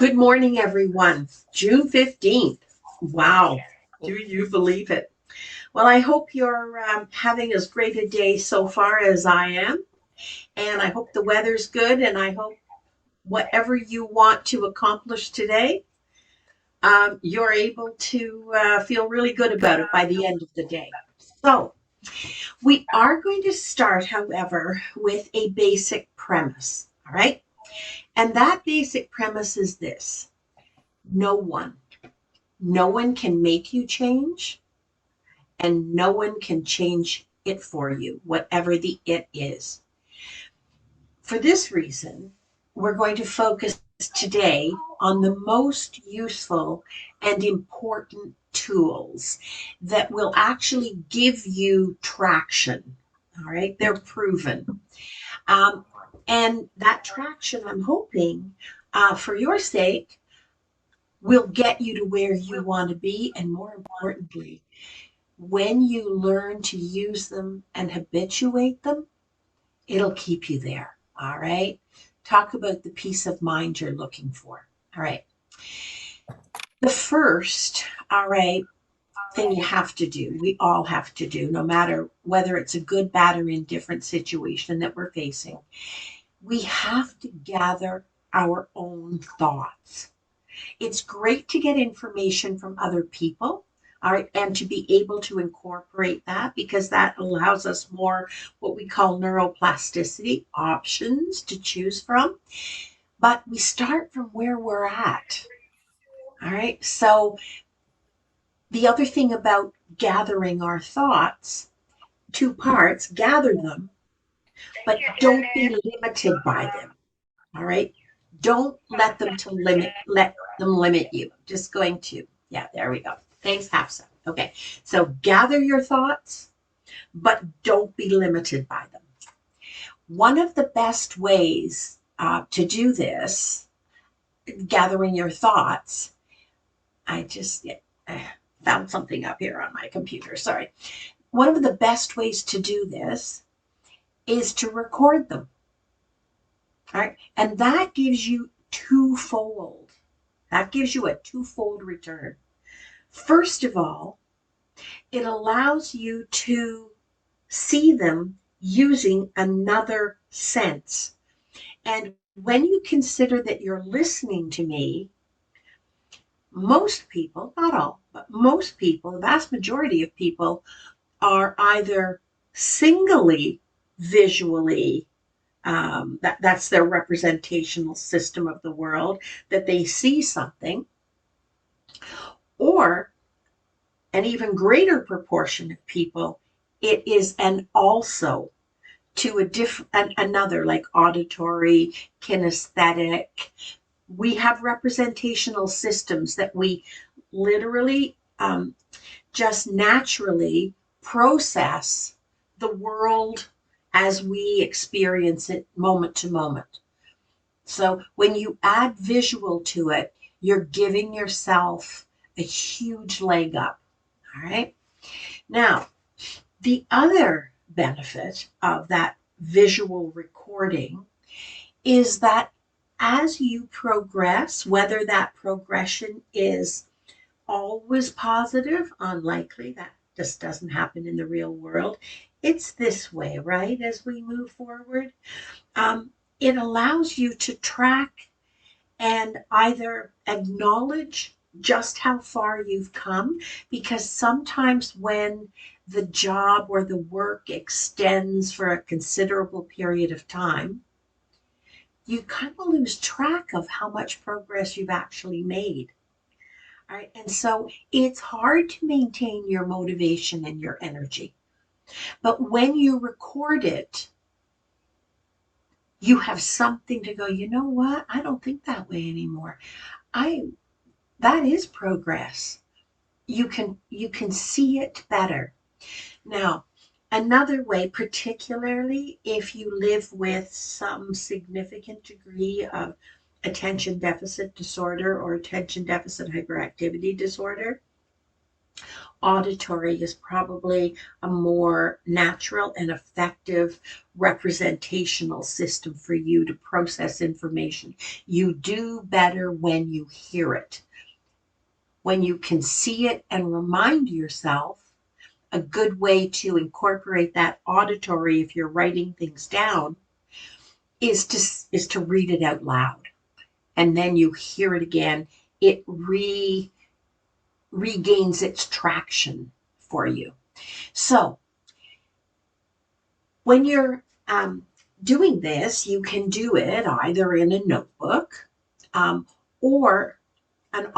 Good morning, everyone. June 15th. Wow. Do you believe it? Well, I hope you're having as great a day so far as I am. And I hope the weather's good. And I hope whatever you want to accomplish today, you're able to feel really good about it by the end of the day. So, we are going to start, however, with a basic premise. All right. And that basic premise is this: no one, no one can make you change, and no one can change it for you, whatever the it is. For this reason, we're going to focus today on the most useful and important tools that will actually give you traction. All right, they're proven. Um, and that traction, I'm hoping, for your sake, will get you to where you want to be. And more importantly, when you learn to use them and habituate them, it'll keep you there. All right. Talk about the peace of mind you're looking for. All right. The first, all right, thing you have to do, we all have to do, no matter whether it's a good, bad, or indifferent situation that we're facing, we have to gather our own thoughts. It's great to get information from other people, all right, and to be able to incorporate that because that allows us more what we call neuroplasticity options to choose from. But we start from where we're at. All right. So the other thing about gathering our thoughts, two parts, gather them, but don't be limited by them. All right. Don't let them limit you. I'm just going to, yeah, there we go. Thanks, Hafsa. Okay. So gather your thoughts, but don't be limited by them. One of the best ways to do this, gathering your thoughts, I just found something up here on my computer. Sorry. One of the best ways to do this is to record them. All right. And that gives you twofold. That gives you a twofold return. First of all, it allows you to see them using another sense. And when you consider that you're listening to me, most people, not all, but most people, the vast majority of people, are either singly visually, that's their representational system of the world, that they see something, or an even greater proportion of people, it is an also to another, like auditory, kinesthetic. We have representational systems that we literally just naturally process the world as we experience it moment to moment. So when you add visual to it, you're giving yourself a huge leg up. All right. Now, the other benefit of that visual recording is that as you progress, whether that progression is always positive, unlikely, that just doesn't happen in the real world. It's this way, right? As we move forward, it allows you to track and either acknowledge just how far you've come, because sometimes when the job or the work extends for a considerable period of time, you kind of lose track of how much progress you've actually made. All right. And so it's hard to maintain your motivation and your energy. But when you record it, you have something to go, you know what? I don't think that way anymore. I that is progress. You can see it better. Now, another way, particularly if you live with some significant degree of attention deficit disorder or attention deficit hyperactivity disorder, Auditory is probably a more natural and effective representational system for you to process information. You do better when you hear it. When you can see it and remind yourself, a good way to incorporate that auditory, if you're writing things down, is to read it out loud. And then you hear it again. It regains its traction for you. So when you're doing this, you can do it either in a notebook or an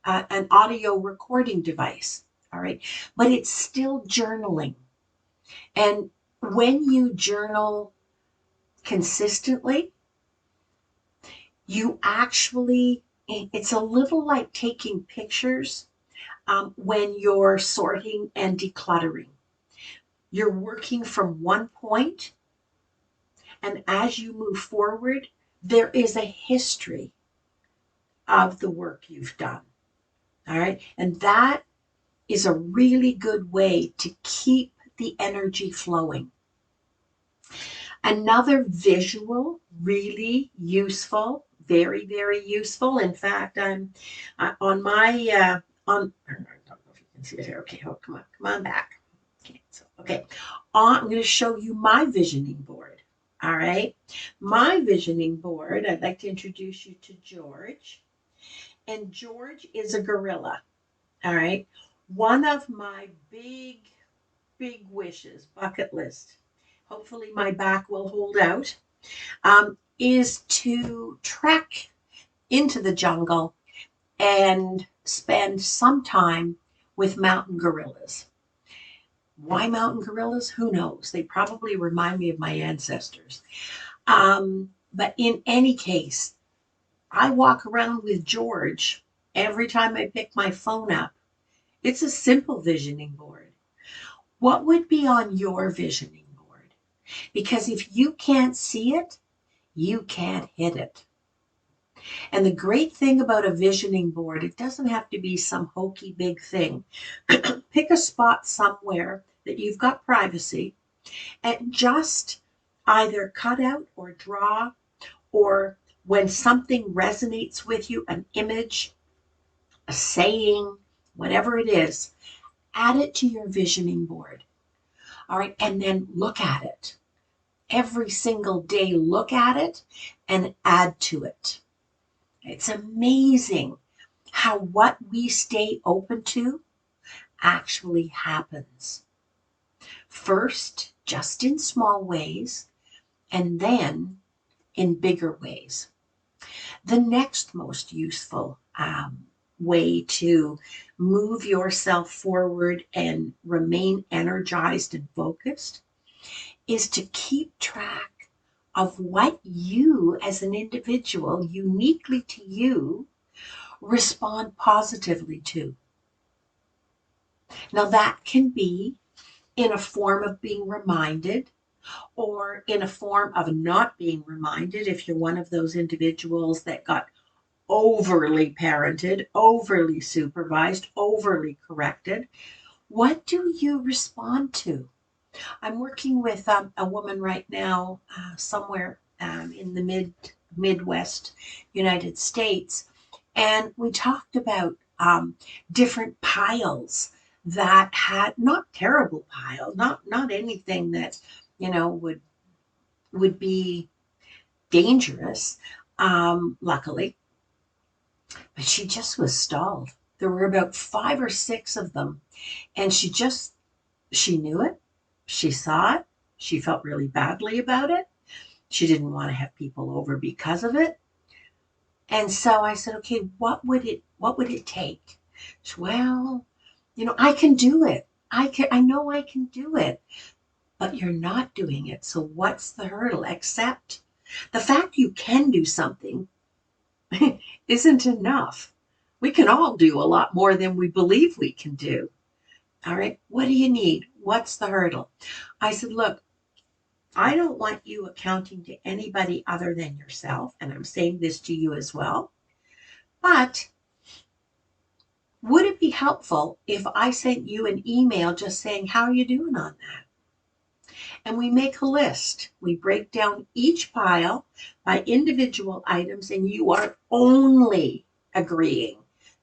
an audio recording device. All right. But it's still journaling. And when you journal consistently, you actually, it's a little like taking pictures when you're sorting and decluttering. You're working from one point, and as you move forward, there is a history of the work you've done. All right. And that is a really good way to keep the energy flowing. Another visual, really useful, very, very useful. In fact, I'm on my, on, I don't know if you can see it here. Okay, oh, come on back. Okay, I'm going to show you my visioning board. All right, my visioning board, I'd like to introduce you to George. And George is a gorilla. All right, one of my big, big wishes, bucket list, hopefully my back will hold out, is to trek into the jungle and spend some time with mountain gorillas. Why mountain gorillas? Who knows? They probably remind me of my ancestors. But in any case, I walk around with George every time I pick my phone up. It's a simple visioning board. What would be on your visioning board? Because if you can't see it, you can't hit it. And the great thing about a visioning board, it doesn't have to be some hokey big thing. Pick a spot somewhere that you've got privacy and just either cut out or draw, or when something resonates with you, an image, a saying, whatever it is, add it to your visioning board. All right. And then look at it. Every single day, look at it and add to it. It's amazing how what we stay open to actually happens. First, just in small ways, and then in bigger ways. The next most useful way to move yourself forward and remain energized and focused is to keep track of what you as an individual, uniquely to you, respond positively to. Now, that can be in a form of being reminded or in a form of not being reminded if you're one of those individuals that got overly parented, overly supervised, overly corrected. What do you respond to? I'm working with a woman right now somewhere in the Midwest United States, and we talked about different piles that had not terrible piles, not anything that would be dangerous, luckily, but she just was stalled. There were about 5 or 6 of them, and she knew it. She saw it. She felt really badly about it. She didn't want to have people over because of it. And so I said, okay, what would it take? She, well, I can do it. I know I can do it. But you're not doing it. So what's the hurdle? Accept the fact you can do something isn't enough. We can all do a lot more than we believe we can do. All right. What do you need? What's the hurdle? I said, look, I don't want you accounting to anybody other than yourself. And I'm saying this to you as well. But Would it be helpful if I sent you an email just saying, how are you doing on that? And we make a list. We break down each pile by individual items, and you are only agreeing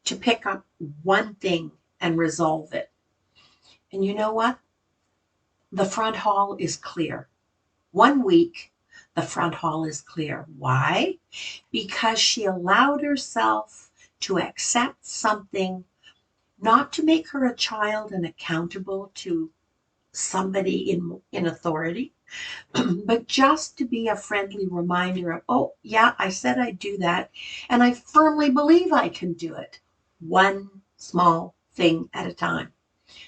to pick up one thing and resolve it. And you know what? The front hall is clear. 1 week, the front hall is clear. Why? Because she allowed herself to accept something, not to make her a child and accountable to somebody in authority, but just to be a friendly reminder of, oh, yeah, I said I'd do that, and I firmly believe I can do it. One small thing at a time.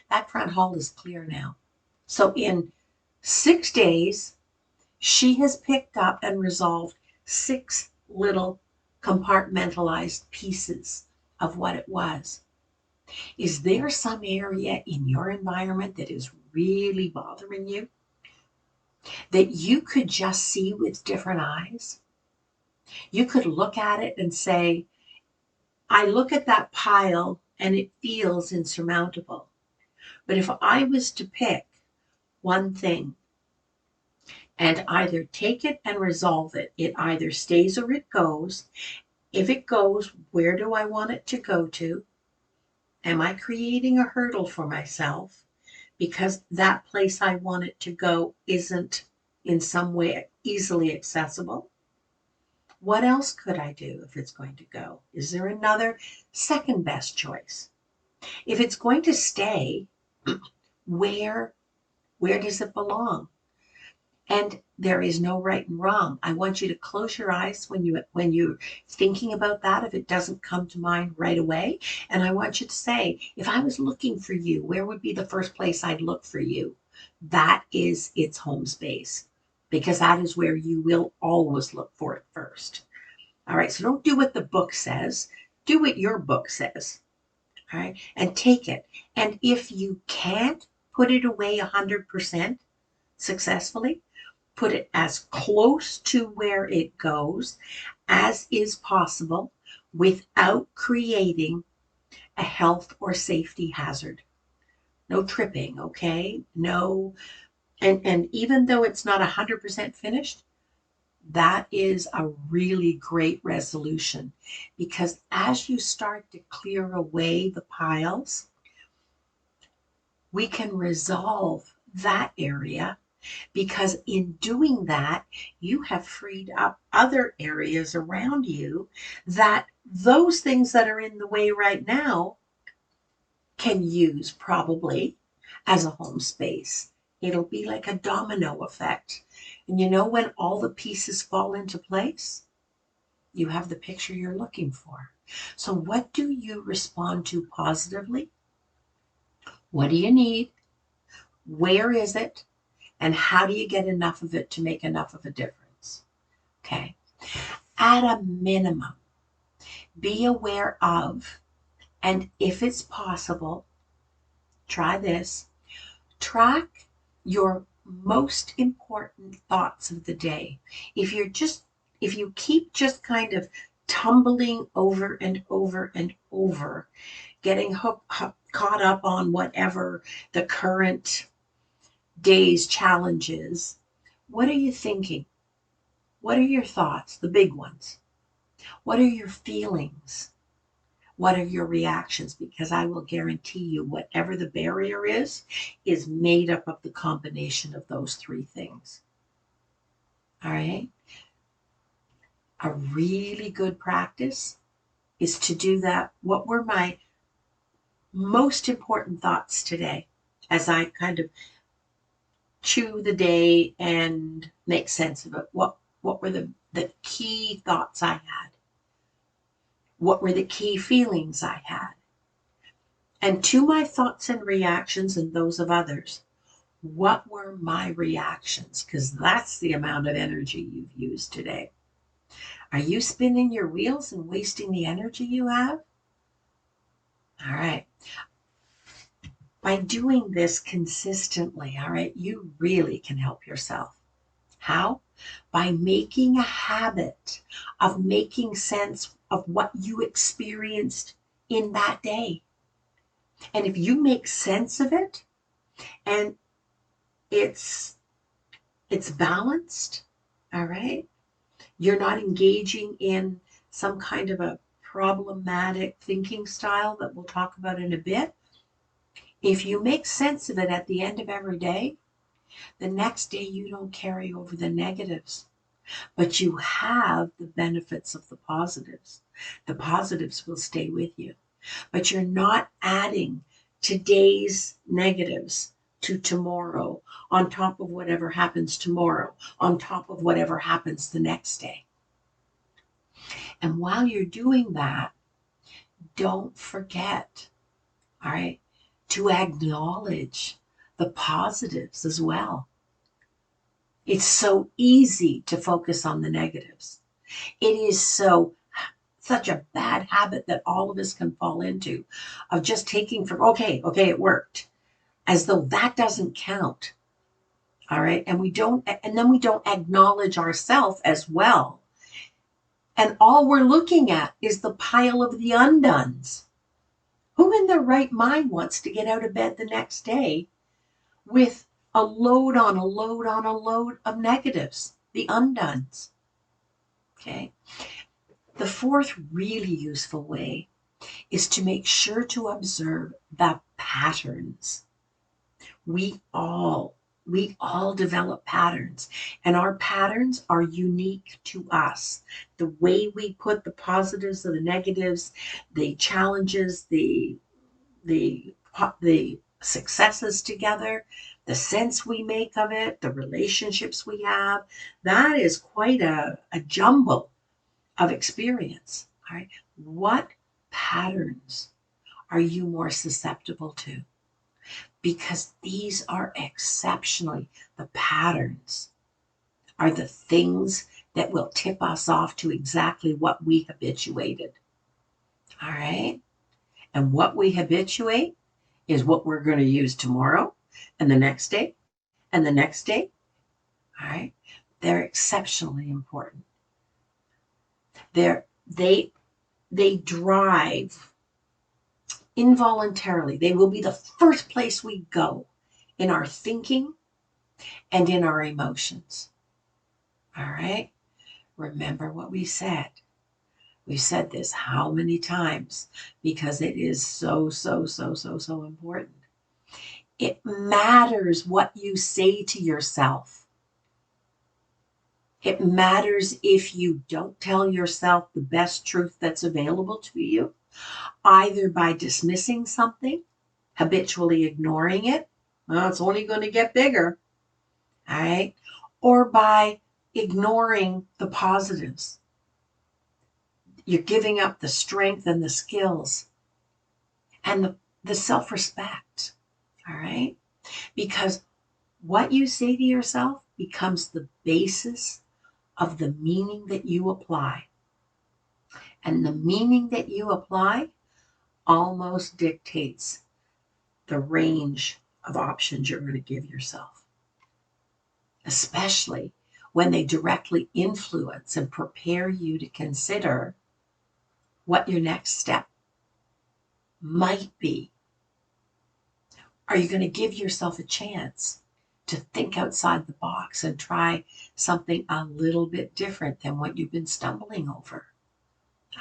That front hall is clear now. So in 6 days, she has picked up and resolved 6 little compartmentalized pieces of what it was. Is there some area in your environment that is really bothering you that you could just see with different eyes? You could look at it and say, I look at that pile and it feels insurmountable. But if I was to pick one thing and either take it and resolve it, it either stays or it goes. If it goes, where do I want it to go to? Am I creating a hurdle for myself because that place I want it to go isn't in some way easily accessible? What else could I do if it's going to go? Is there another second best choice? If it's going to stay, where does it belong? And there is no right and wrong. I want you to close your eyes when you're thinking about that, if it doesn't come to mind right away. And I want you to say, if I was looking for you, where would be the first place I'd look for you? That is its home space, because that is where you will always look for it first. All right, so don't do what the book says. Do what your book says. All right, and take it. And if you can't put it away 100% successfully, put it as close to where it goes as is possible without creating a health or safety hazard. No tripping, okay? No, and even though it's not 100% finished, that is a really great resolution, because as you start to clear away the piles, we can resolve that area, because in doing that, you have freed up other areas around you that those things that are in the way right now can use probably as a home space. It'll be like a domino effect. And you know, when all the pieces fall into place, you have the picture you're looking for. So what do you respond to positively? What do you need? Where is it? And how do you get enough of it to make enough of a difference? Okay. At a minimum, be aware of, and if it's possible, try this, track your most important thoughts of the day. If you keep just kind of tumbling over and over and over, getting caught up on whatever the current day's challenge is, what are you thinking? What are your thoughts, the big ones? What are your feelings? What are your reactions? Because I will guarantee you, whatever the barrier is made up of the combination of those 3 things. All right? A really good practice is to do that. What were my most important thoughts today as I kind of chew the day and make sense of it? What were the key thoughts I had? What were the key feelings I had? And to my thoughts and reactions and those of others, what were my reactions? Because that's the amount of energy you've used today. Are you spinning your wheels and wasting the energy you have? All right. By doing this consistently, all right, you really can help yourself. How? By making a habit of making sense of what you experienced in that day. And if you make sense of it and it's balanced, all right? You're not engaging in some kind of a problematic thinking style that we'll talk about in a bit. If you make sense of it at the end of every day, the next day you don't carry over the negatives, but you have the benefits of the positives. The positives will stay with you, but you're not adding today's negatives to tomorrow on top of whatever happens tomorrow, on top of whatever happens the next day. And while you're doing that, don't forget, all right, to acknowledge the positives as well. It's so easy to focus on the negatives. It is such a bad habit that all of us can fall into, of just taking for okay, it worked, as though that doesn't count. All right. And then we don't acknowledge ourselves as well. And all we're looking at is the pile of the undones. Who in their right mind wants to get out of bed the next day with a load on a load on a load of negatives, the undones? Okay. The fourth really useful way is to make sure to observe the patterns. We all develop patterns, and our patterns are unique to us. The way we put the positives and the negatives, the challenges, the successes together, the sense we make of it, the relationships we have, that is quite a jumble of experience. All right. What patterns are you more susceptible to? Because these are exceptionally, the patterns are the things that will tip us off to exactly what we habituated. All right. And what we habituate is what we're going to use tomorrow and the next day and the next day. All right. They're exceptionally important. They drive involuntarily. They will be the first place we go in our thinking and in our emotions. All right. Remember what we said. We've said this how many times because it is so important. It matters what you say to yourself. It matters if you don't tell yourself the best truth that's available to you, either by dismissing something, habitually ignoring it. Well, it's only going to get bigger. All right. Or by ignoring the positives. You're giving up the strength and the skills and the self-respect. All right. Because what you say to yourself becomes the basis of the meaning that you apply. And the meaning that you apply almost dictates the range of options you're going to give yourself, especially when they directly influence and prepare you to consider what your next step might be. Are you going to give yourself a chance to think outside the box and try something a little bit different than what you've been stumbling over?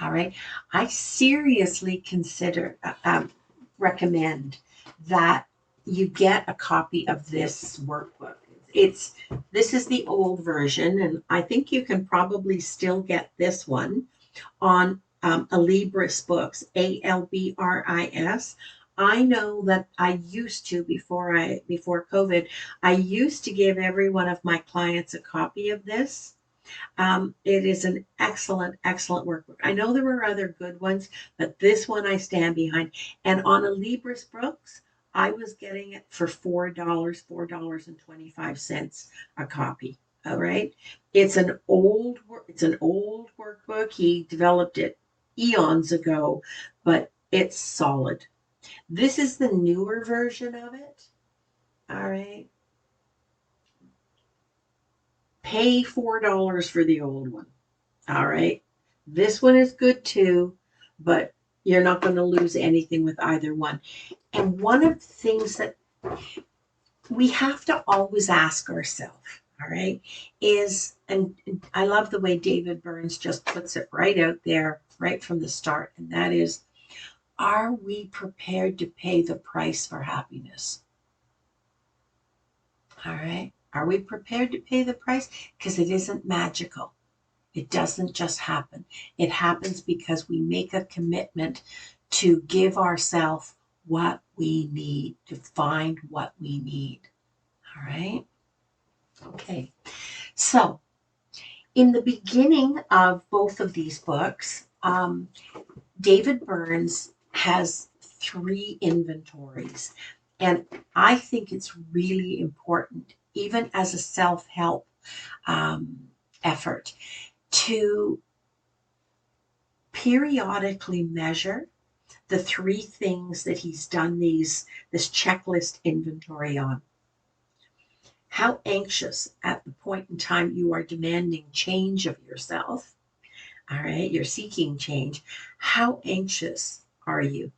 All right. I seriously recommend that you get a copy of this workbook. This is the old version, and I think you can probably still get this one on Alibris Books, ALBRIS. I know that I used to, before COVID, I used to give every one of my clients a copy of this. It is an excellent workbook. I know there were other good ones, but this one I stand behind. And on Alibris Books, I was getting it for $4.25 a copy. All right. It's an old workbook. He developed it eons ago, but it's solid. This is the newer version of it. All right. Pay $4 for the old one. All right. This one is good too, but You're not going to lose anything with either one. And one of the things that we have to always ask ourselves, all right, is, and I love the way David Burns just puts it right out there, right from the start, and that is, are we prepared to pay the price for happiness? All right. Are we prepared to pay the price? Because it isn't magical. It doesn't just happen. It happens because we make a commitment to give ourselves what we need, to find what we need. All right. Okay. So, in the beginning of both of these books, David Burns has 3 inventories. And I think it's really important, even as a self help effort, to periodically measure the 3 things that he's done this checklist inventory on. How anxious at the point in time you are demanding change of yourself. All right, you're seeking change. How anxious are you?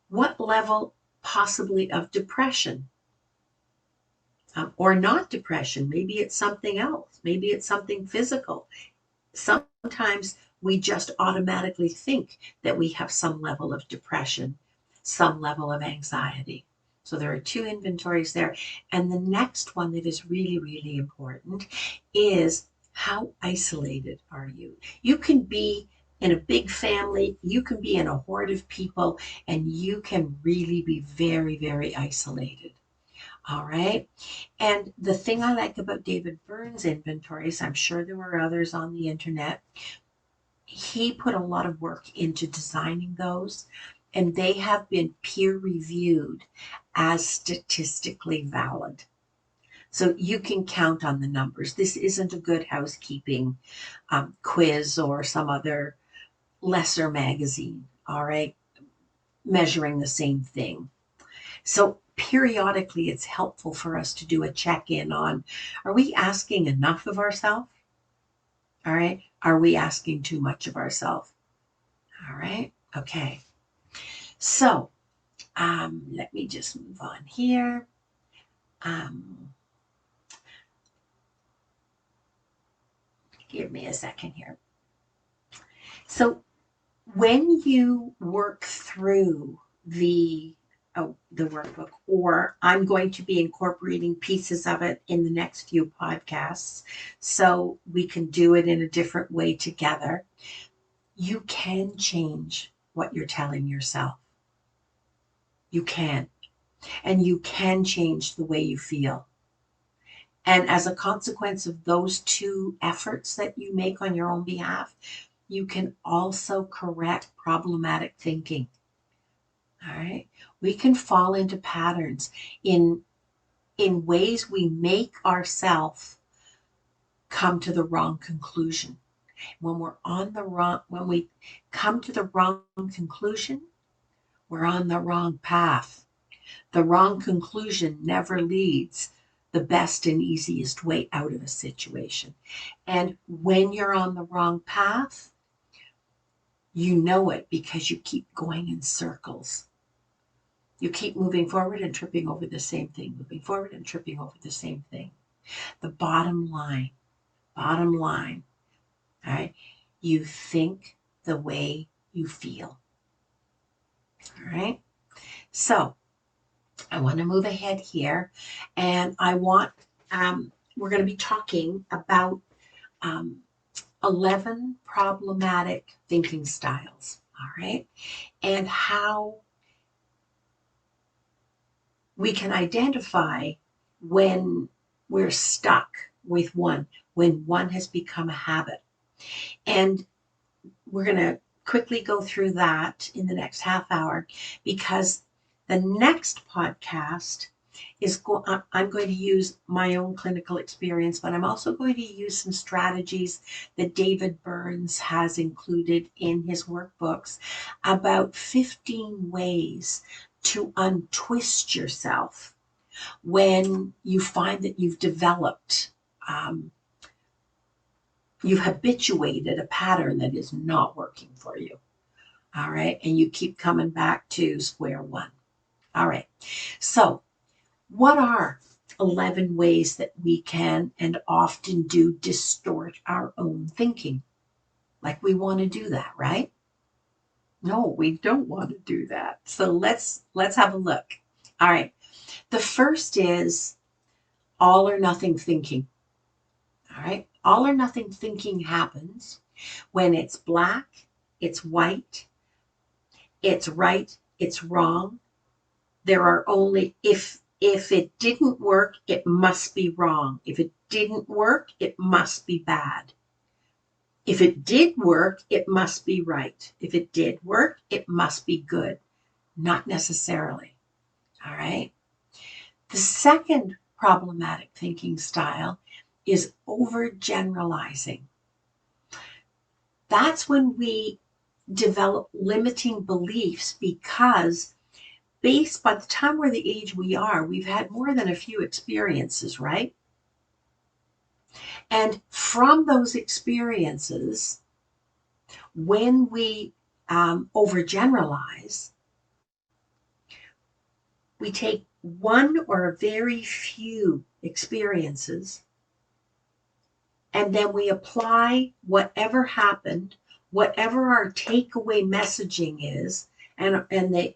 What level possibly of depression, or not depression? Maybe it's something else. Maybe it's something physical. Sometimes we just automatically think that we have some level of depression, some level of anxiety. So there are 2 inventories there. And the next one that is really, really important is, how isolated are you? You can be in a big family, you can be in a horde of people, and you can really be very, very isolated. All right. And the thing I like about David Burns' inventories, I'm sure there were others on the internet, he put a lot of work into designing those, and they have been peer reviewed as statistically valid. So you can count on the numbers. This isn't a Good Housekeeping quiz or some other lesser magazine, all right, measuring the same thing. So periodically, it's helpful for us to do a check in on, are we asking enough of ourselves? All right. Are we asking too much of ourselves? All right. Okay. So let me just move on here. Um, Give me a second here. So when you work through the workbook, or I'm going to be incorporating pieces of it in the next few podcasts, so we can do it in a different way together. You can change what you're telling yourself. You can, and you can change the way you feel. And as a consequence of those 2 efforts that you make on your own behalf, you can also correct problematic thinking. All right. We can fall into patterns in ways we make ourselves come to the wrong conclusion. When we come to the wrong conclusion, we're on the wrong path. The wrong conclusion never leads the best and easiest way out of a situation. And when you're on the wrong path, you know it because you keep going in circles. You keep moving forward and tripping over the same thing, moving forward and tripping over the same thing. The bottom line, all right, you think the way you feel. All right. So I want to move ahead here, and we're going to be talking about um, 11 problematic thinking styles. All right. And how we can identify when we're stuck with one, when one has become a habit. And we're going to quickly go through that in the next half hour, because the next podcast I'm going to use my own clinical experience, but I'm also going to use some strategies that David Burns has included in his workbooks, about 15 ways to untwist yourself when you find that you've habituated a pattern that is not working for you. All right. And you keep coming back to square one. All right. So, what are 11 ways that we can and often do distort our own thinking? Like we want to do that, right? No, we don't want to do that. So let's have a look. All right. The first is all or nothing thinking. All right. All or nothing thinking happens when it's black, it's white, it's right, it's wrong. There are only if it didn't work, it must be wrong. If it didn't work, it must be bad. If it did work, it must be right. If it did work, it must be good. Not necessarily. All right. The second problematic thinking style is overgeneralizing. That's when we develop limiting beliefs because by the time we're the age we are, we've had more than a few experiences, right? And from those experiences, when we overgeneralize, we take one or very few experiences and then we apply whatever happened, whatever our takeaway messaging is, and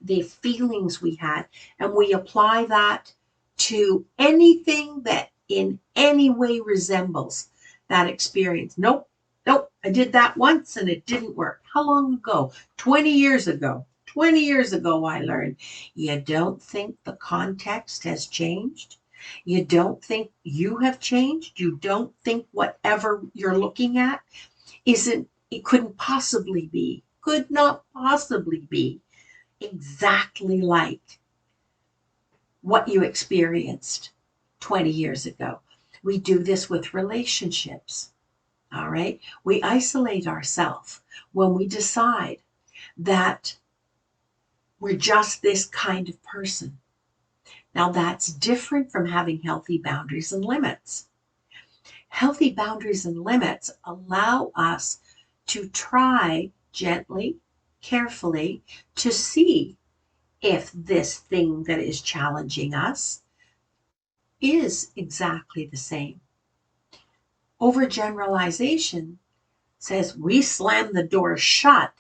the feelings we had, and we apply that to anything that in any way resembles that experience. Nope, nope, I did that once and it didn't work. How long ago? 20 years ago. 20 years ago, I learned. You don't think the context has changed? You don't think you have changed? You don't think whatever you're looking at it could not possibly be exactly like what you experienced 20 years ago. We do this with relationships. All right. We isolate ourselves when we decide that we're just this kind of person. Now, that's different from having healthy boundaries and limits. Healthy boundaries and limits allow us to try gently, carefully, to see if this thing that is challenging us is exactly the same. Overgeneralization says we slam the door shut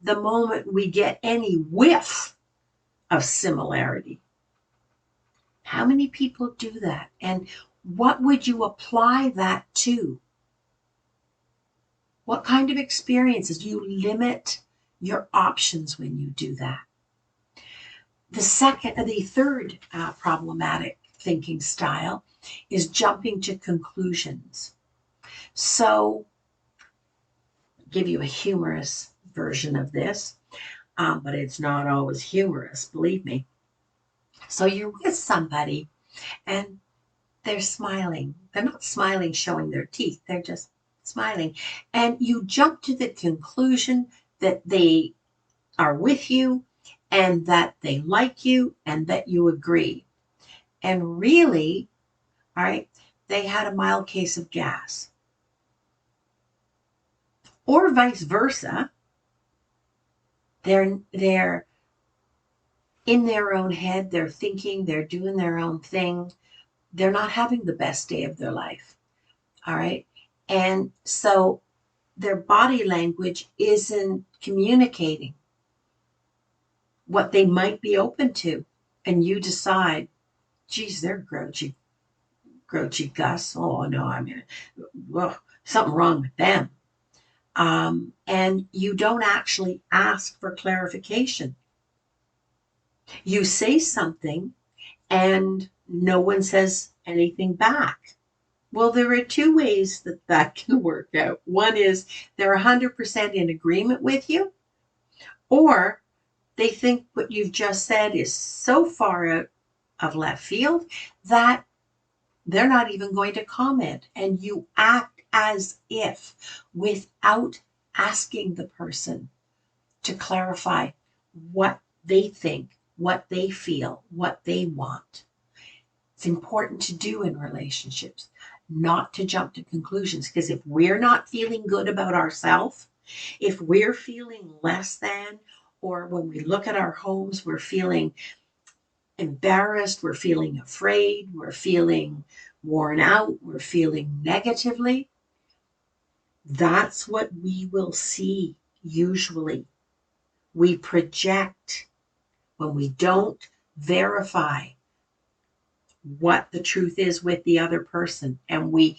the moment we get any whiff of similarity. How many people do that? And what would you apply that to? What kind of experiences? You limit your options when you do that. The third problematic thinking style is jumping to conclusions. So, I'll give you a humorous version of this, but it's not always humorous, believe me. So you're with somebody and they're smiling. They're not smiling showing their teeth. They're just smiling. And you jump to the conclusion that they are with you and that they like you and that you agree. And really, all right, they had a mild case of gas. Or vice versa. They're in their own head, they're thinking, they're doing their own thing. They're not having the best day of their life. All right. And so their body language isn't communicating what they might be open to. And you decide, geez, they're grouchy Gus. Oh no, I mean, well, something wrong with them. And you don't actually ask for clarification. You say something and no one says anything back. Well, there are two ways that can work out. One is they're 100% in agreement with you, or they think what you've just said is so far out of left field that they're not even going to comment. And you act as if without asking the person to clarify what they think, what they feel, what they want. It's important to do in relationships, not to jump to conclusions, because if we're not feeling good about ourselves, If we're feeling less than, or when we look at our homes, we're feeling embarrassed, we're feeling afraid, we're feeling worn out, we're feeling negatively, that's what we will see usually. We project when we don't verify what the truth is with the other person, and we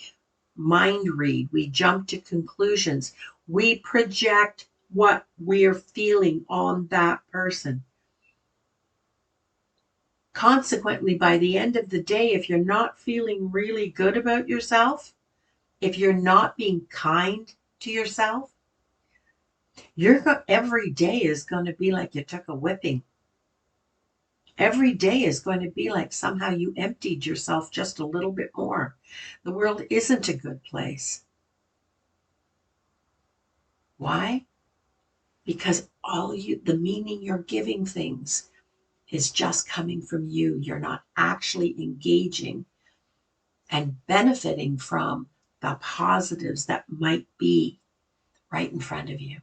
mind read, we jump to conclusions, we project what we're feeling on that person. Consequently, by the end of the day, if you're not feeling really good about yourself, if you're not being kind to yourself, every day is going to be like you took a whipping. Every day is going to be like somehow you emptied yourself just a little bit more. The world isn't a good place. Why? Because the meaning you're giving things is just coming from you. You're not actually engaging and benefiting from the positives that might be right in front of you.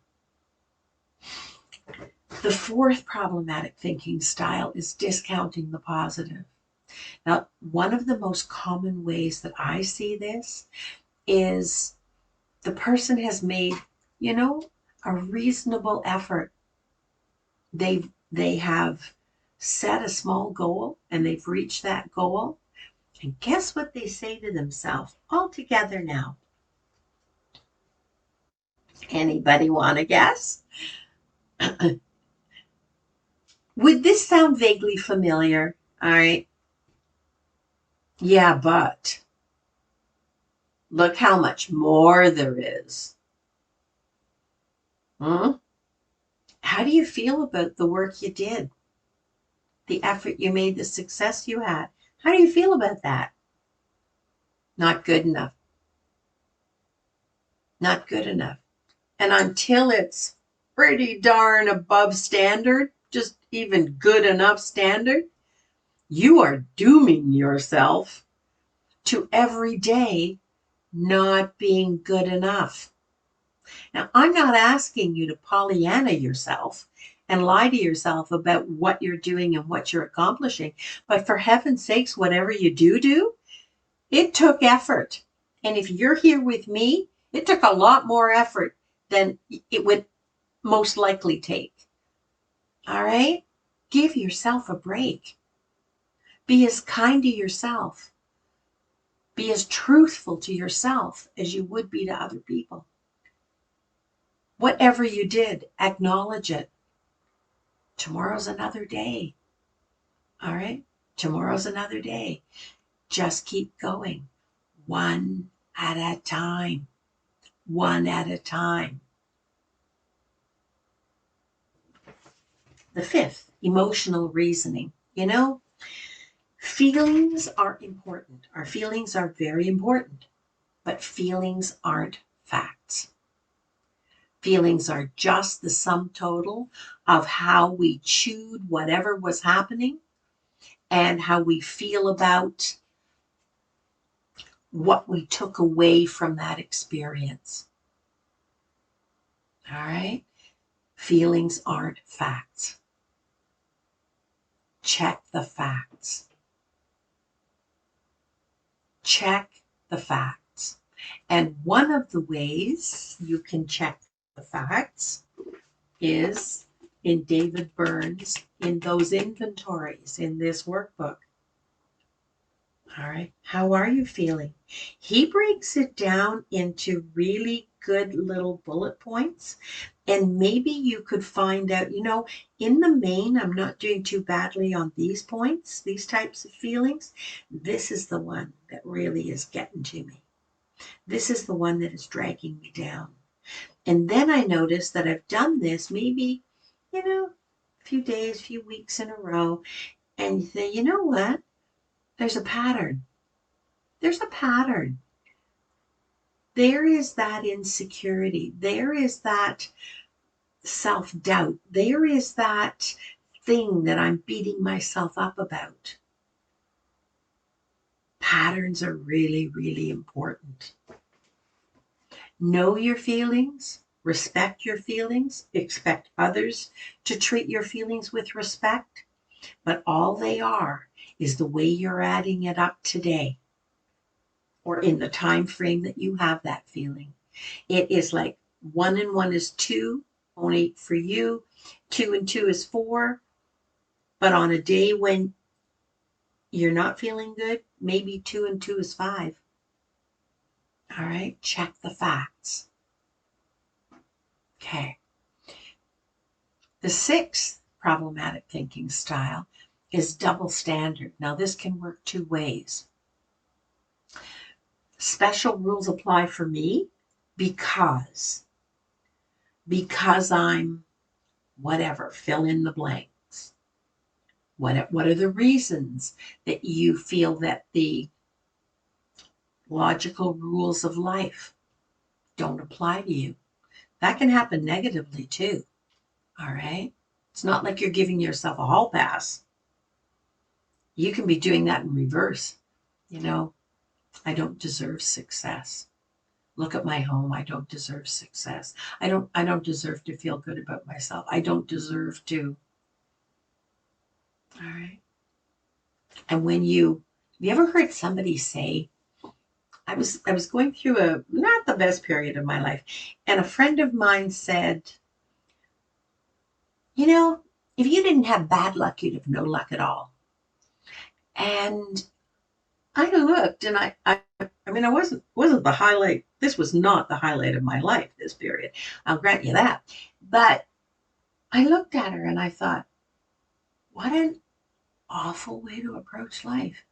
The fourth problematic thinking style is discounting the positive. Now, one of the most common ways that I see this is the person has made, a reasonable effort. They have set a small goal and they've reached that goal. And guess what they say to themselves all together now? Anybody want to guess? Would this sound vaguely familiar? All right. Yeah, but look how much more there is. Hmm? How do you feel about the work you did? The effort you made, the success you had? How do you feel about that? Not good enough. Not good enough. And until it's pretty darn above standard, just even good enough standard, you are dooming yourself to every day not being good enough. Now, I'm not asking you to Pollyanna yourself and lie to yourself about what you're doing and what you're accomplishing. But for heaven's sakes, whatever you do, it took effort. And if you're here with me, it took a lot more effort than it would most likely take. All right? Give yourself a break. Be as kind to yourself. Be as truthful to yourself as you would be to other people. Whatever you did, acknowledge it. Tomorrow's another day. All right? Tomorrow's another day. Just keep going. One at a time. One at a time. The fifth, emotional reasoning. Feelings are important. Our feelings are very important, but feelings aren't facts. Feelings are just the sum total of how we chewed whatever was happening and how we feel about what we took away from that experience. All right? Feelings aren't facts. Check the facts. Check the facts. And one of the ways you can check the facts is in David Burns, in those inventories in this workbook. All right. How are you feeling? He breaks it down into really good little bullet points. And maybe you could find out, in the main, I'm not doing too badly on these points, these types of feelings. This is the one that really is getting to me. This is the one that is dragging me down. And then I notice that I've done this maybe, a few days, few weeks in a row. And you say, you know what? There's a pattern. There's a pattern. There is that insecurity. There is that self-doubt. There is that thing that I'm beating myself up about. Patterns are really, really important. Know your feelings. Respect your feelings, expect others to treat your feelings with respect, but all they are is the way you're adding it up today or in the time frame that you have that feeling. It is like 1 and 1 is 2, only for you. 2 and 2 is 4. But on a day when you're not feeling good, maybe 2 and 2 is 5. All right, check the facts. Okay. The 6th problematic thinking style is double standard. Now, this can work 2 ways. Special rules apply for me because I'm whatever, fill in the blanks. What are the reasons that you feel that the logical rules of life don't apply to you? That can happen negatively too. All right. It's not like you're giving yourself a hall pass. You can be doing that in reverse. You know, I don't deserve success. Look at my home. I don't deserve success. I don't deserve to feel good about myself. I don't deserve to. All right. And when have you ever heard somebody say, I was going through a not the best period of my life, and a friend of mine said, you know, if you didn't have bad luck, you'd have no luck at all. And I looked, and I mean, I wasn't the highlight. This was not the highlight of my life, this period. I'll grant you that. But I looked at her and I thought, what an awful way to approach life.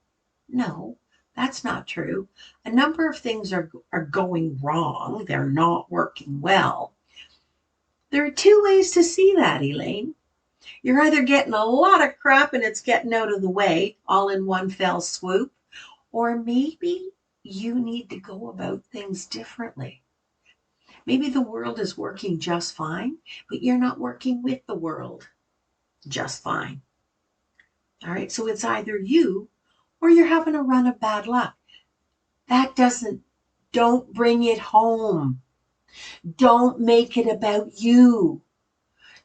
No, that's not true. A number of things are going wrong. They're not working well. There are 2 ways to see that, Elaine. You're either getting a lot of crap and it's getting out of the way all in one fell swoop, or maybe you need to go about things differently. Maybe the world is working just fine, but you're not working with the world just fine. All right, so it's either you or you're having a run of bad luck. Don't bring it home. Don't make it about you.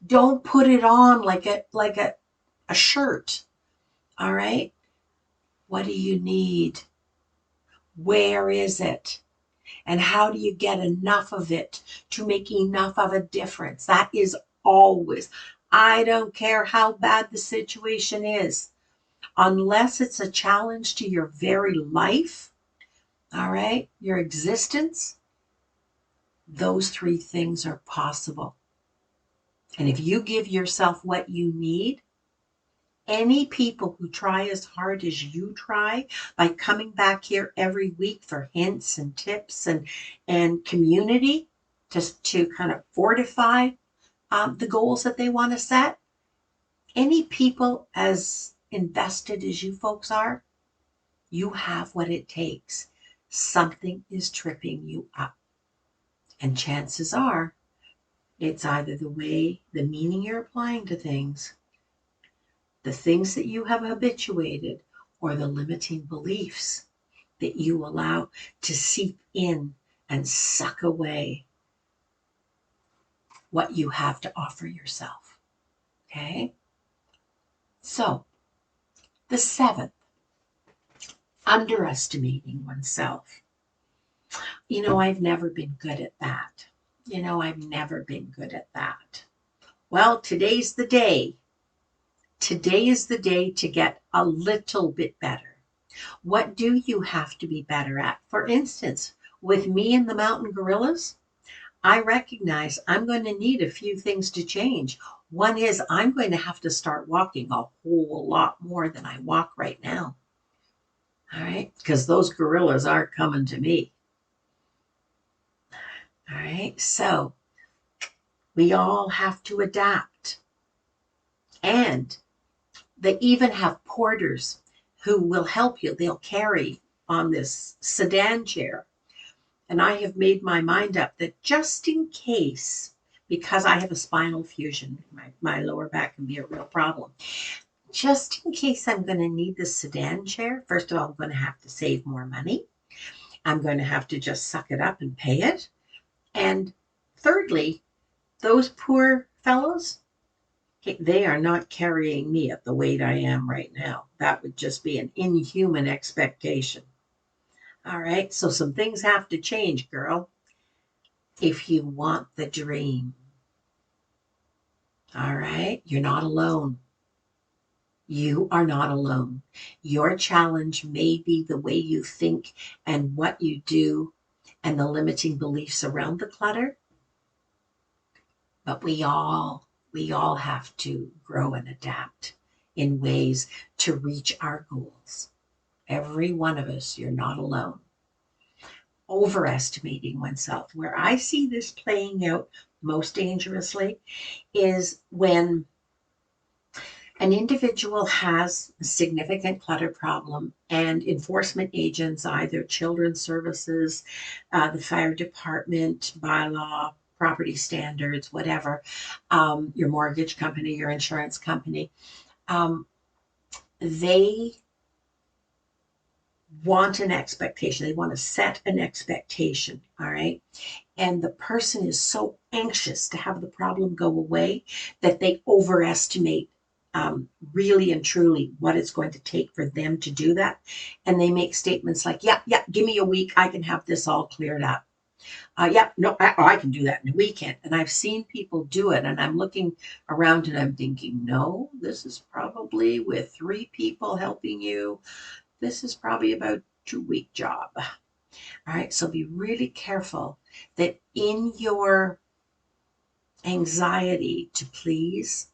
Don't put it on like a shirt. All right? What do you need? Where is it? And how do you get enough of it to make enough of a difference? That is always. I don't care how bad the situation is, unless it's a challenge to your very life, all right, your existence, those 3 things are possible. And if you give yourself what you need, any people who try as hard as you try by coming back here every week for hints and tips and community just to kind of fortify the goals that they want to set, any people as invested as you folks are, you have what it takes. Something is tripping you up. And chances are it's either the meaning you're applying to things, the things that you have habituated, or the limiting beliefs that you allow to seep in and suck away what you have to offer yourself. Okay? So, the 7th, underestimating oneself. I've never been good at that. I've never been good at that. Well, today's the day. Today is the day to get a little bit better. What do you have to be better at? For instance, with me and the mountain gorillas, I recognize I'm going to need a few things to change. One is I'm going to have to start walking a whole lot more than I walk right now. All right? Because those gorillas aren't coming to me. All right? So we all have to adapt. And they even have porters who will help you. They'll carry on this sedan chair. And I have made my mind up that just in case, because I have a spinal fusion, my lower back can be a real problem. Just in case I'm going to need this sedan chair, first of all, I'm going to have to save more money. I'm going to have to just suck it up and pay it. And thirdly, those poor fellows, they are not carrying me at the weight I am right now. That would just be an inhuman expectation. All right, so some things have to change, girl, if you want the dream. All right, you're not alone. You are not alone. Your challenge may be the way you think and what you do and the limiting beliefs around the clutter, but we all have to grow and adapt in ways to reach our goals. Every one of us, you're not alone. Overestimating oneself. Where I see this playing out most dangerously is when an individual has a significant clutter problem and enforcement agents, either children's services, the fire department, bylaw, property standards, whatever, your mortgage company, your insurance company, um, they want an expectation. They want to set an expectation, all right? And the person is so anxious to have the problem go away that they overestimate really and truly what it's going to take for them to do that. And they make statements like, yeah, give me a week. I can have this all cleared up. Yeah, no, I can do that in a weekend. And I've seen people do it. And I'm looking around and I'm thinking, no, this is probably with 3 people helping you. This is probably about 2-week job. All right, so be really careful that in your anxiety to please,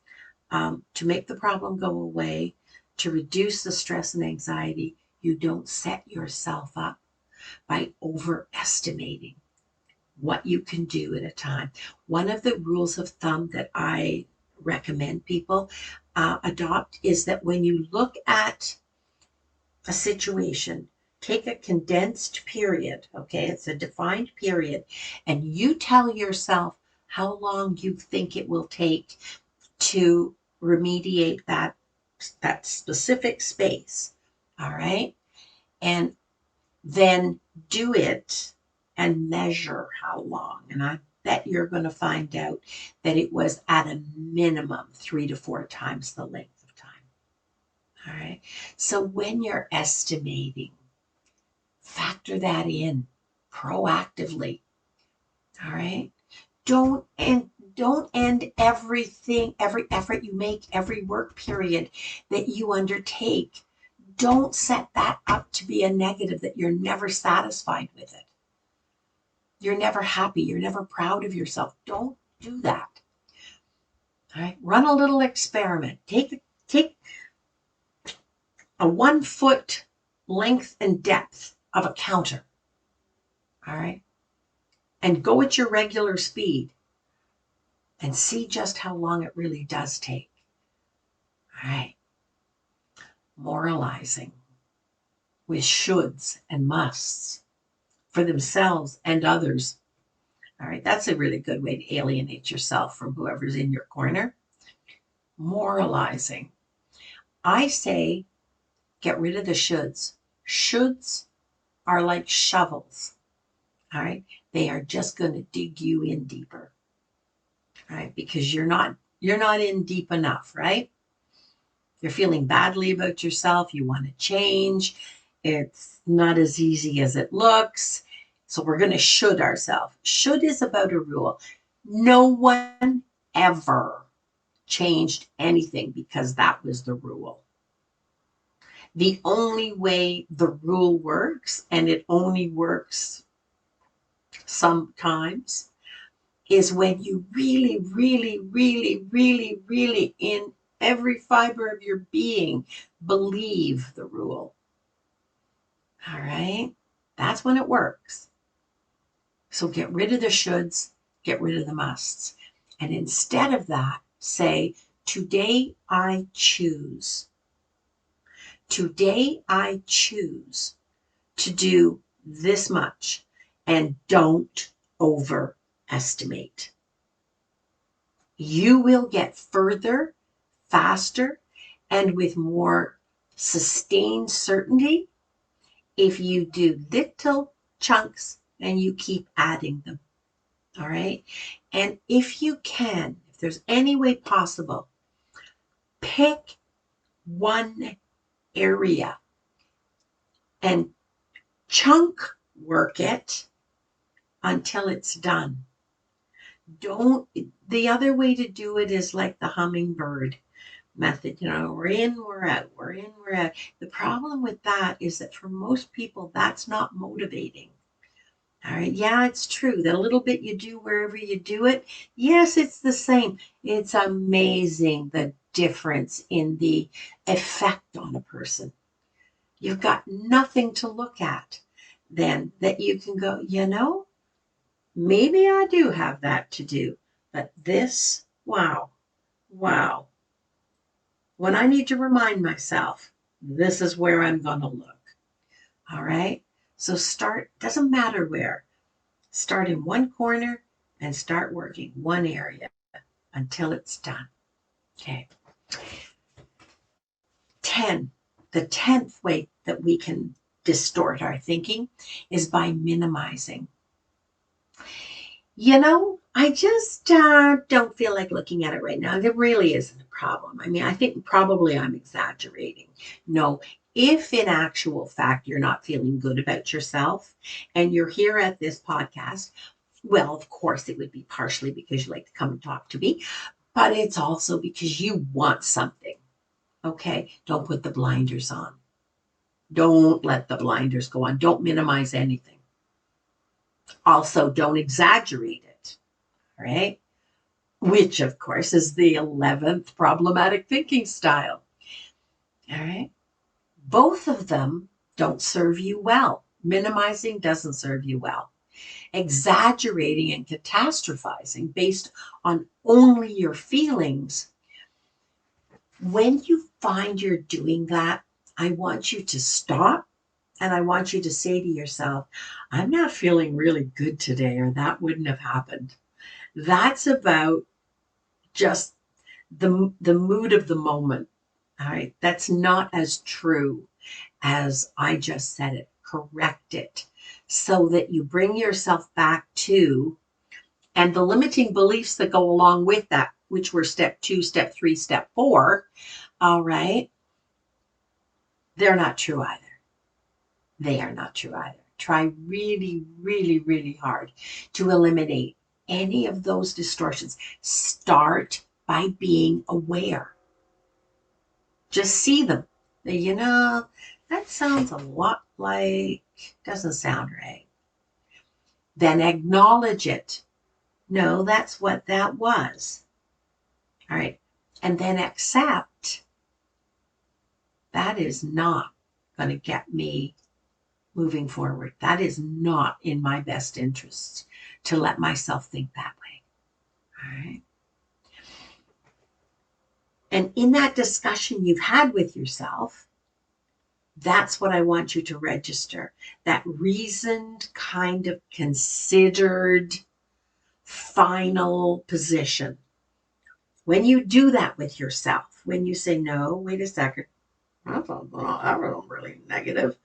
to make the problem go away, to reduce the stress and anxiety, you don't set yourself up by overestimating what you can do at a time. One of the rules of thumb that I recommend people adopt is that when you look at a situation, take a condensed period, okay? It's a defined period, and you tell yourself how long you think it will take to remediate that specific space, all right? And then do it and measure how long. And I bet you're going to find out that it was at a minimum 3 to 4 times the length of time. All right. So when you're estimating, factor that in proactively. All right. Don't end everything, every effort you make, every work period that you undertake. Don't set that up to be a negative that you're never satisfied with it. You're never happy. You're never proud of yourself. Don't do that. All right. Run a little experiment. Take a 1 foot length and depth of a counter. All right. And go at your regular speed and see just how long it really does take. All right. Moralizing with shoulds and musts for themselves and others. All right. That's a really good way to alienate yourself from whoever's in your corner. Moralizing. I say get rid of the shoulds. Shoulds are like shovels. All right. They are just going to dig you in deeper. All right. Because you're not in deep enough, right? You're feeling badly about yourself. You want to change. It's not as easy as it looks. So we're going to should ourselves. Should is about a rule. No one ever changed anything because that was the rule. The only way the rule works, and it only works sometimes, is when you really, really, really, really, really, in every fiber of your being, believe the rule. All right? That's when it works. So get rid of the shoulds, get rid of the musts. And instead of that, say, today I choose. Today I choose to do this much, and don't overestimate. You will get further, faster, and with more sustained certainty if you do little chunks and you keep adding them. All right. And if you can, if there's any way possible, pick one area and chunk work it until it's done. Don't, the other way to do it is like the hummingbird method. We're in, we're out, we're in, we're out. The problem with that is that for most people, that's not motivating. All right. Yeah, it's true. The little bit you do wherever you do it, yes, it's the same. It's amazing the difference in the effect on a person. You've got nothing to look at then that you can go, maybe I do have that to do. But this, wow, wow. When I need to remind myself, this is where I'm going to look. All right. So start, doesn't matter where. Start in one corner and start working one area until it's done. Okay. 10. The 10th way that we can distort our thinking is by minimizing. I just don't feel like looking at it right now. There really isn't a problem. I mean, I think probably I'm exaggerating. No, if in actual fact you're not feeling good about yourself and you're here at this podcast, well, of course, it would be partially because you like to come and talk to me, but it's also because you want something. Okay? Don't put the blinders on. Don't let the blinders go on. Don't minimize anything. Also, don't exaggerate it. All right? Which, of course, is the 11th problematic thinking style. All right? Both of them don't serve you well. Minimizing doesn't serve you well. Exaggerating and catastrophizing based on only your feelings. When you find you're doing that, I want you to stop and I want you to say to yourself, I'm not feeling really good today, or that wouldn't have happened. That's about just the mood of the moment. All right. That's not as true as I just said it. Correct it so that you bring yourself back to, and the limiting beliefs that go along with that, which were step 2, step 3, step 4. All right. They're not true either. They are not true either. Try really, really, really hard to eliminate any of those distortions. Start by being aware. Just see them. That sounds a lot like, doesn't sound right. Then acknowledge it. No, that's what that was. All right. And then accept that is not going to get me moving forward. That is not in my best interests to let myself think that way. All right. And in that discussion you've had with yourself, that's what I want you to register. That reasoned, kind of considered, final position. When you do that with yourself, when you say, no, wait a second, I was really negative.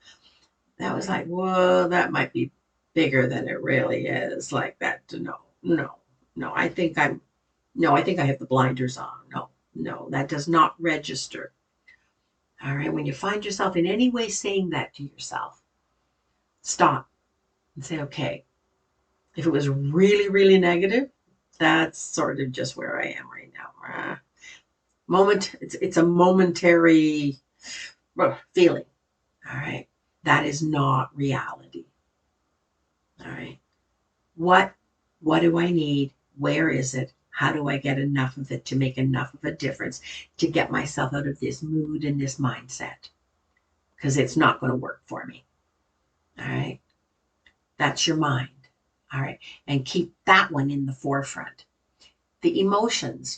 That was like, whoa, that might be bigger than it really is. Like that. No, I think I have the blinders on. No, that does not register. All right. When you find yourself in any way saying that to yourself, stop and say, okay, if it was really, really negative, that's sort of just where I am right now. It's a momentary feeling. All right. That is not reality. All right. What do I need? Where is it? How do I get enough of it to make enough of a difference to get myself out of this mood and this mindset? Because it's not going to work for me. All right. That's your mind. All right. And keep that one in the forefront. The emotions,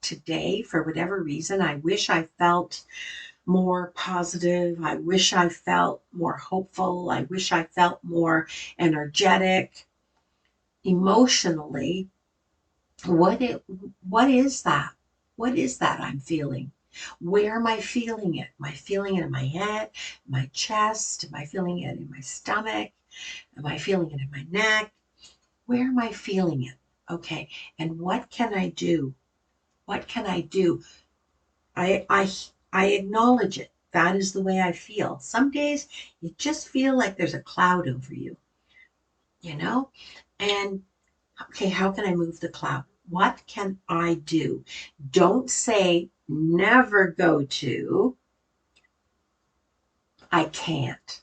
today, for whatever reason, I wish I felt more positive. I wish I felt more hopeful. I wish I felt more energetic. Emotionally, what is that? What is that I'm feeling? Where am I feeling it? Am I feeling it in my head, my chest? Am I feeling it in my stomach? Am I feeling it in my neck? where am I feeling it? Okay, and what can I do? What can I do? I I I acknowledge it. That is the way I feel. Some days you just feel like there's a cloud over you, you know? And okay, how can I move the cloud? What can I do? Don't say never go to I can't.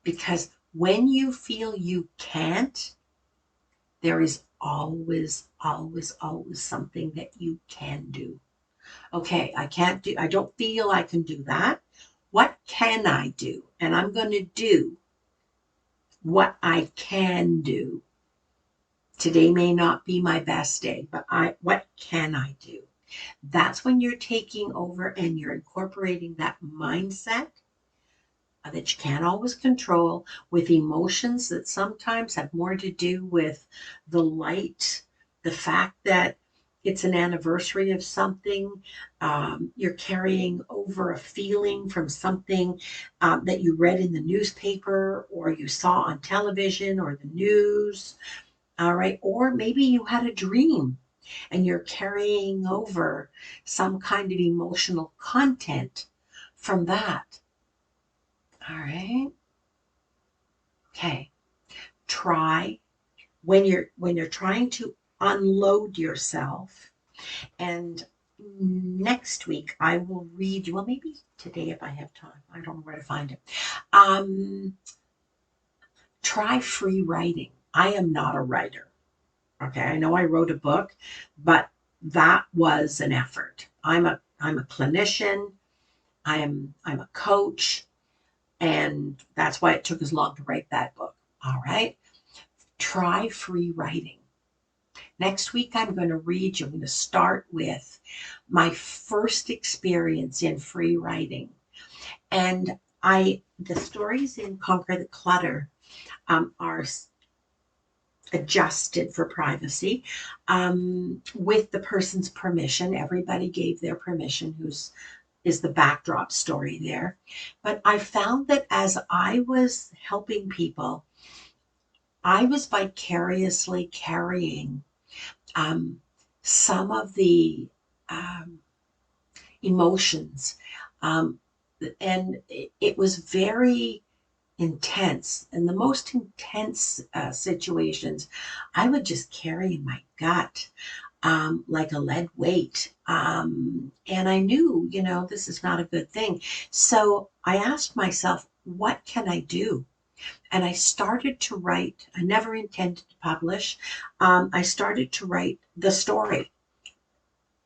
Because when you feel you can't, there is always, always, always something that you can do. Okay, I don't feel I can do that. What can I do? And I'm going to do what I can do. Today may not be my best day, but what can I do? That's when you're taking over and you're incorporating that mindset that you can't always control with emotions that sometimes have more to do with the light, the fact that it's an anniversary of something, you're carrying over a feeling from something that you read in the newspaper or you saw on television or the news, all right, or maybe you had a dream and you're carrying over some kind of emotional content from that. All right. Okay. Try when you're trying to unload yourself. And next week I will read you. Well, maybe today if I have time. I don't know where to find it. Um, Try free writing. I am not a writer. Okay. I know I wrote a book, but that was an effort. I'm a clinician. I'm a coach, and that's why it took as long to write that book. All right. Try free writing. Next week, I'm going to read you. I'm going to start with my first experience in free writing. And the stories in Conquer the Clutter are adjusted for privacy with the person's permission. Everybody gave their permission, who's is the backdrop story there. But I found that as I was helping people, I was vicariously carrying um, some of the um, emotions. Um, and it was very intense. And the most intense situations, I would just carry in my gut like a lead weight. And I knew, this is not a good thing. So I asked myself, what can I do? And I started to write. I never intended to publish. I started to write the story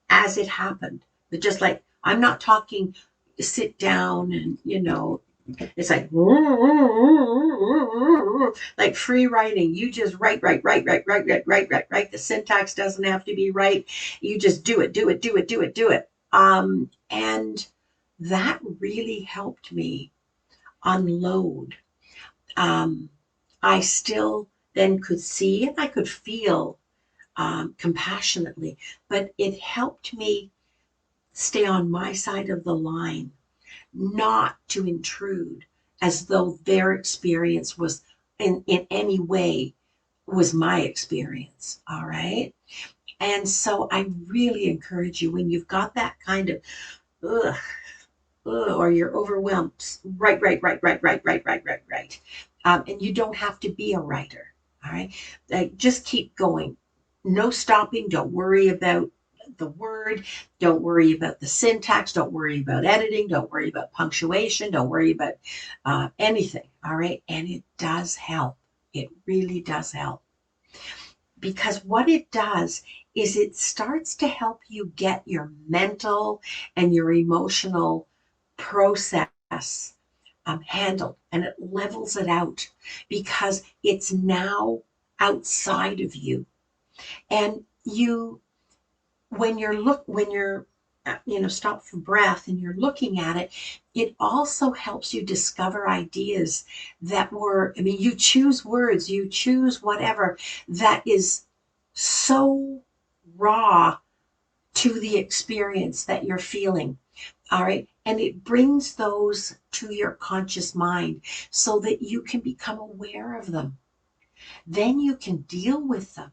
as it happened. But just like, I'm not talking sit down and, it's like free writing. You just write, write, write, write, write, write, write, write, write. The syntax doesn't have to be right. You just do it, do it, do it, do it, do it. And that really helped me unload. Um, I still then could see and I could feel compassionately, but it helped me stay on my side of the line, not to intrude as though their experience was in any way was my experience. All right. And so I really encourage you when you've got that kind of ugh, or you're overwhelmed, right, right, right, right, right, right, right, right, right. And you don't have to be a writer. All right. Like, just keep going. No stopping. Don't worry about the word. Don't worry about the syntax. Don't worry about editing. Don't worry about punctuation. Don't worry about anything. All right. And it does help. It really does help. Because what it does is it starts to help you get your mental and your emotional process handled, and it levels it out because it's now outside of you. And when you're stop for breath and you're looking at it, it also helps you discover ideas you choose words, you choose whatever that is so raw to the experience that you're feeling. All right. And it brings those to your conscious mind so that you can become aware of them. then you can deal with them.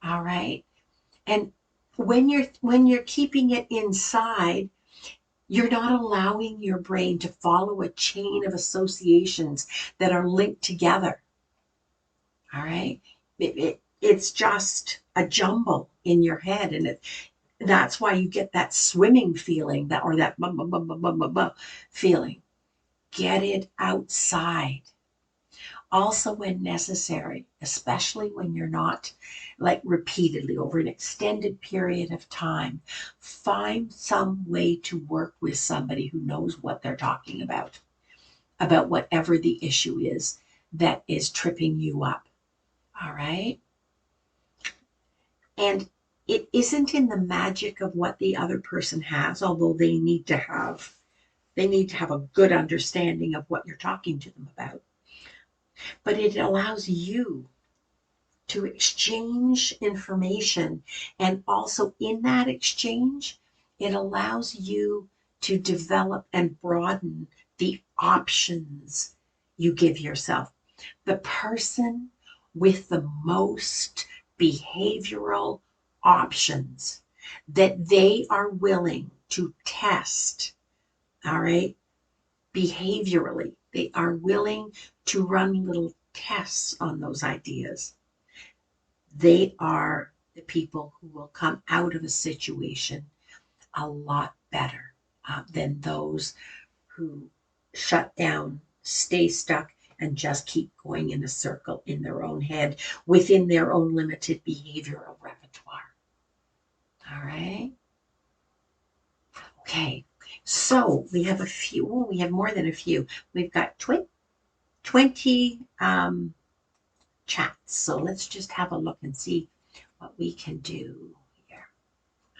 All right. And when you're keeping it inside, you're not allowing your brain to follow a chain of associations that are linked together. All right. It's just a jumble in your head. And that's why you get that swimming feeling, that or that bum, bum, bum, bum, bum, bum, bum feeling. Get it outside. Also, when necessary, especially when you're not like repeatedly over an extended period of time, find some way to work with somebody who knows what they're talking about whatever the issue is that is tripping you up. All right. And it isn't in the magic of what the other person has, although they need to have a good understanding of what you're talking to them about. But it allows you to exchange information. And also in that exchange, it allows you to develop and broaden the options you give yourself. The person with the most behavioral options that they are willing to test, all right, behaviorally, they are willing to run little tests on those ideas. They are the people who will come out of a situation a lot better than those who shut down, stay stuck, and just keep going in a circle in their own head within their own limited behavioral repertoire. All right. Okay. So we have we have more than a few. We've got 20 chats. So let's just have a look and see what we can do here.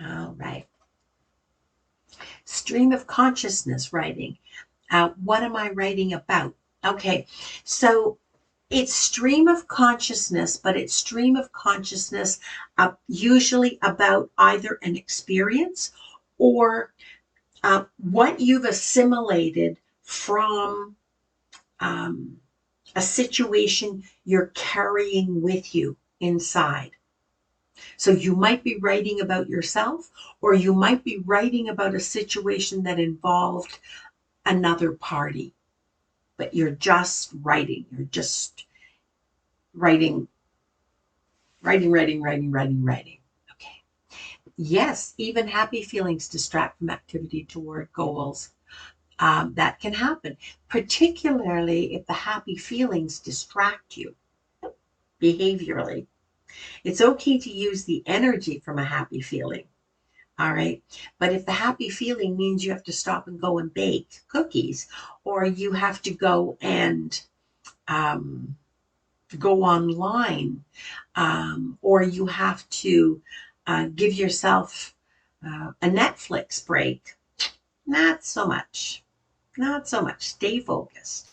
All right. Stream of consciousness writing. What am I writing about? Okay, so it's stream of consciousness, but it's stream of consciousness usually about either an experience or what you've assimilated from a situation you're carrying with you inside. So you might be writing about yourself, or you might be writing about a situation that involved another party, but you're just writing. You're just writing. Okay. Yes, even happy feelings distract from activity toward goals. That can happen, particularly if the happy feelings distract you behaviorally. It's okay to use the energy from a happy feeling. All right. But if the happy feeling means you have to stop and go and bake cookies, or you have to go and go online, or you have to give yourself a Netflix break, not so much. Not so much. Stay focused.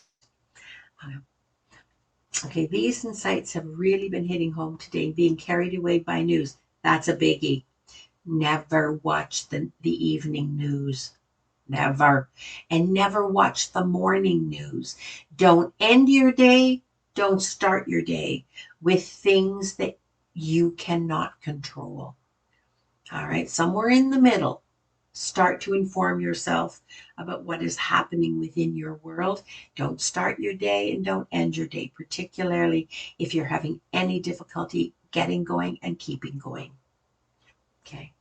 Okay, these insights have really been hitting home today, being carried away by news. That's a biggie. Never watch the evening news. Never. And never watch the morning news. Don't end your day. Don't start your day with things that you cannot control. All right, somewhere in the middle. Start to inform yourself about what is happening within your world. Don't start your day and don't end your day, particularly if you're having any difficulty getting going and keeping going. Okay.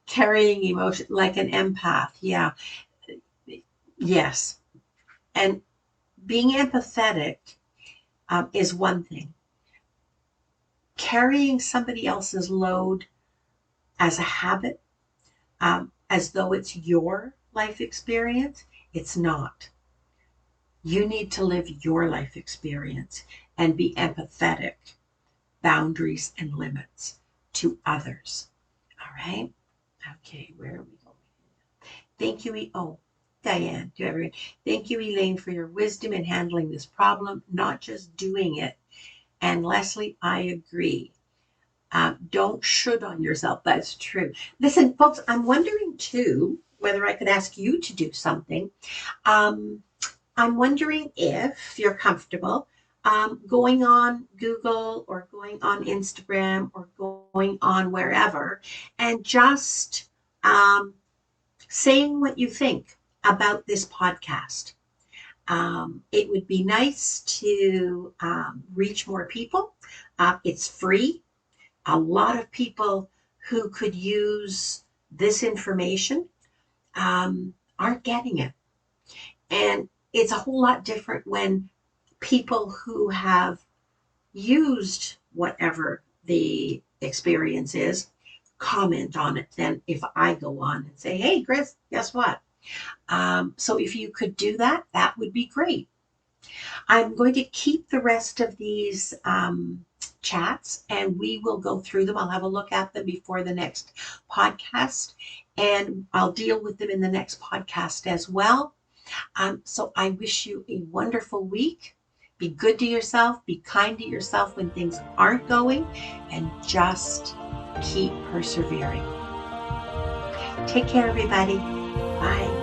Carrying emotion like an empath. Yeah. Yes. And being empathetic is one thing. Carrying somebody else's load as a habit, as though it's your life experience, it's not. You need to live your life experience and be empathetic, boundaries and limits to others. All right? Okay, where are we going? Thank you, Diane, to everyone. Thank you, Elaine, for your wisdom in handling this problem, not just doing it. And Leslie, I agree. Don't should on yourself. That's true. Listen, folks, I'm wondering too whether I could ask you to do something. I'm wondering if you're comfortable going on Google or going on Instagram or going on wherever and just saying what you think about this podcast. It would be nice to reach more people. It's free. A lot of people who could use this information aren't getting it. And it's a whole lot different when people who have used whatever the experience is comment on it than if I go on and say, hey, Chris, guess what? So if you could do that, that would be great. I'm going to keep the rest of these chats and we will go through them. I'll have a look at them before the next podcast and I'll deal with them in the next podcast as well. So I wish you a wonderful week. Be good to yourself, be kind to yourself when things aren't going, and just keep persevering. Take care, everybody. Bye.